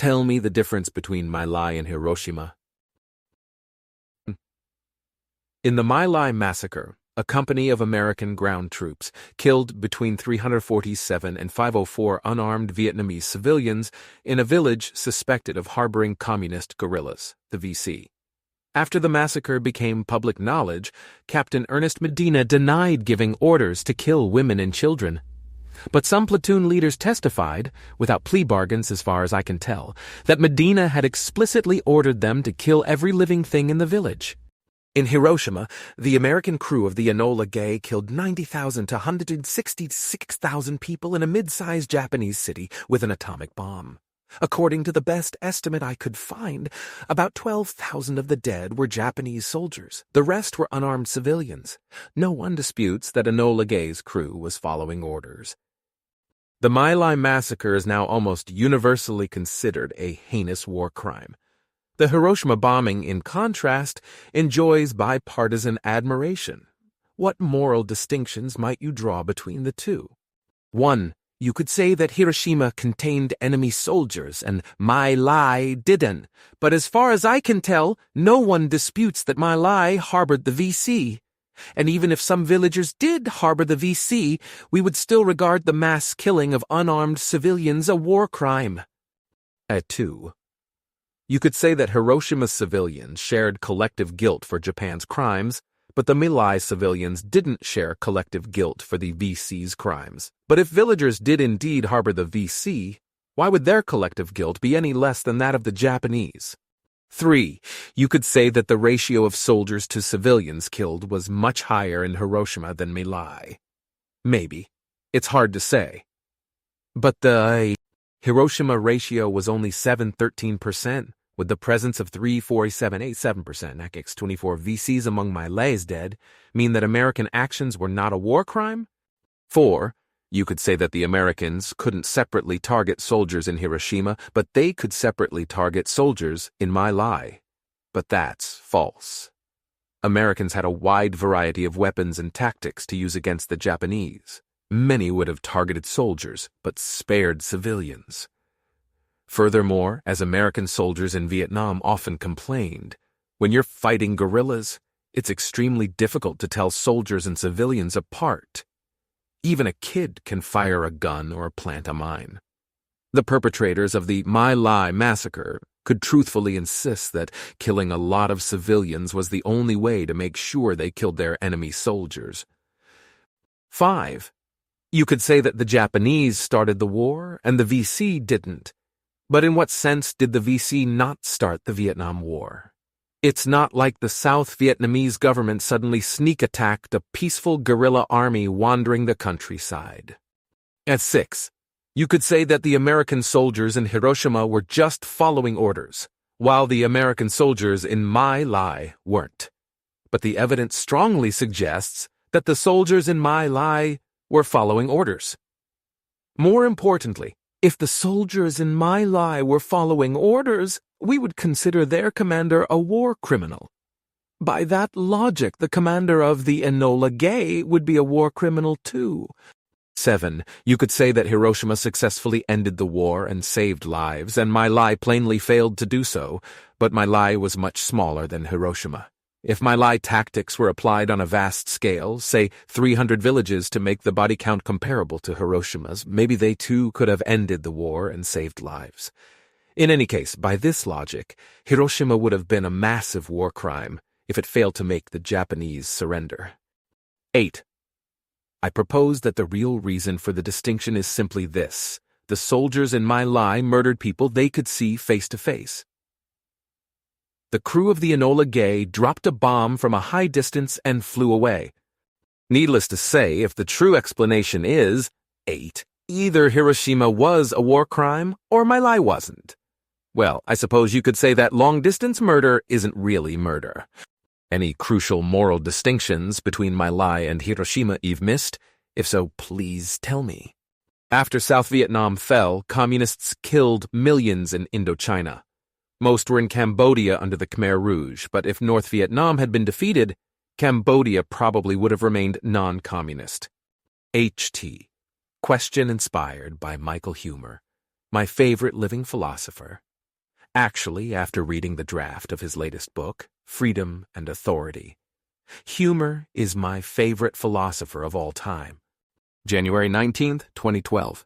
Tell me the difference between My Lai and Hiroshima. In the My Lai massacre, a company of American ground troops killed between 347 and 504 unarmed Vietnamese civilians in a village suspected of harboring communist guerrillas, the VC. After the massacre became public knowledge, Captain Ernest Medina denied giving orders to kill women and children. But some platoon leaders testified, without plea bargains as far as I can tell, that Medina had explicitly ordered them to kill every living thing in the village. In Hiroshima, the American crew of the Enola Gay killed 90,000 to 166,000 people in a mid-sized Japanese city with an atomic bomb. According to the best estimate I could find, about 12,000 of the dead were Japanese soldiers. The rest were unarmed civilians. No one disputes that Enola Gay's crew was following orders. The My Lai massacre is now almost universally considered a heinous war crime. The Hiroshima bombing, in contrast, enjoys bipartisan admiration. What moral distinctions might you draw between the two? 1. You could say that Hiroshima contained enemy soldiers and My Lai didn't, but as far as I can tell, no one disputes that My Lai harbored the VC. And even if some villagers did harbor the VC, we would still regard the mass killing of unarmed civilians a war crime. 2. You could say that Hiroshima's civilians shared collective guilt for Japan's crimes, but the My Lai civilians didn't share collective guilt for the VC's crimes. But if villagers did indeed harbor the VC, why would their collective guilt be any less than that of the Japanese? 3. You could say that the ratio of soldiers to civilians killed was much higher in Hiroshima than My Lai. Maybe. It's hard to say. But the Hiroshima ratio was only 7-13%. With the presence of 347.87% X-24 VCs among My Lai's dead, mean that American actions were not a war crime? 4. You could say that the Americans couldn't separately target soldiers in Hiroshima, but they could separately target soldiers in My Lai. But that's false. Americans had a wide variety of weapons and tactics to use against the Japanese. Many would have targeted soldiers, but spared civilians. Furthermore, as American soldiers in Vietnam often complained, when you're fighting guerrillas, it's extremely difficult to tell soldiers and civilians apart. Even a kid can fire a gun or plant a mine. The perpetrators of the My Lai massacre could truthfully insist that killing a lot of civilians was the only way to make sure they killed their enemy soldiers. 5. You could say that the Japanese started the war and the VC didn't. But in what sense did the VC not start the Vietnam War? It's not like the South Vietnamese government suddenly sneak-attacked a peaceful guerrilla army wandering the countryside. 6. You could say that the American soldiers in Hiroshima were just following orders, while the American soldiers in My Lai weren't. But the evidence strongly suggests that the soldiers in My Lai were following orders. More importantly, if the soldiers in My Lai were following orders, we would consider their commander a war criminal. By that logic, the commander of the Enola Gay would be a war criminal too. 7. You could say that Hiroshima successfully ended the war and saved lives, and My Lai plainly failed to do so, but My Lai was much smaller than Hiroshima. If My Lai tactics were applied on a vast scale, say 300 villages to make the body count comparable to Hiroshima's, maybe they too could have ended the war and saved lives. In any case, by this logic, Hiroshima would have been a massive war crime if it failed to make the Japanese surrender. 8. I propose that the real reason for the distinction is simply this: the soldiers in My Lai murdered people they could see face to face. The crew of the Enola Gay dropped a bomb from a high distance and flew away. Needless to say, if the true explanation is 8, either Hiroshima was a war crime or My Lai wasn't. Well, I suppose you could say that long-distance murder isn't really murder. Any crucial moral distinctions between My Lai and Hiroshima you've missed? If so, please tell me. After South Vietnam fell, communists killed millions in Indochina. Most were in Cambodia under the Khmer Rouge, but if North Vietnam had been defeated, Cambodia probably would have remained non-communist. H.T. Question inspired by Michael Huemer, my favorite living philosopher. Actually, after reading the draft of his latest book, Freedom and Authority. Humor is my favorite philosopher of all time. January 19th, 2012.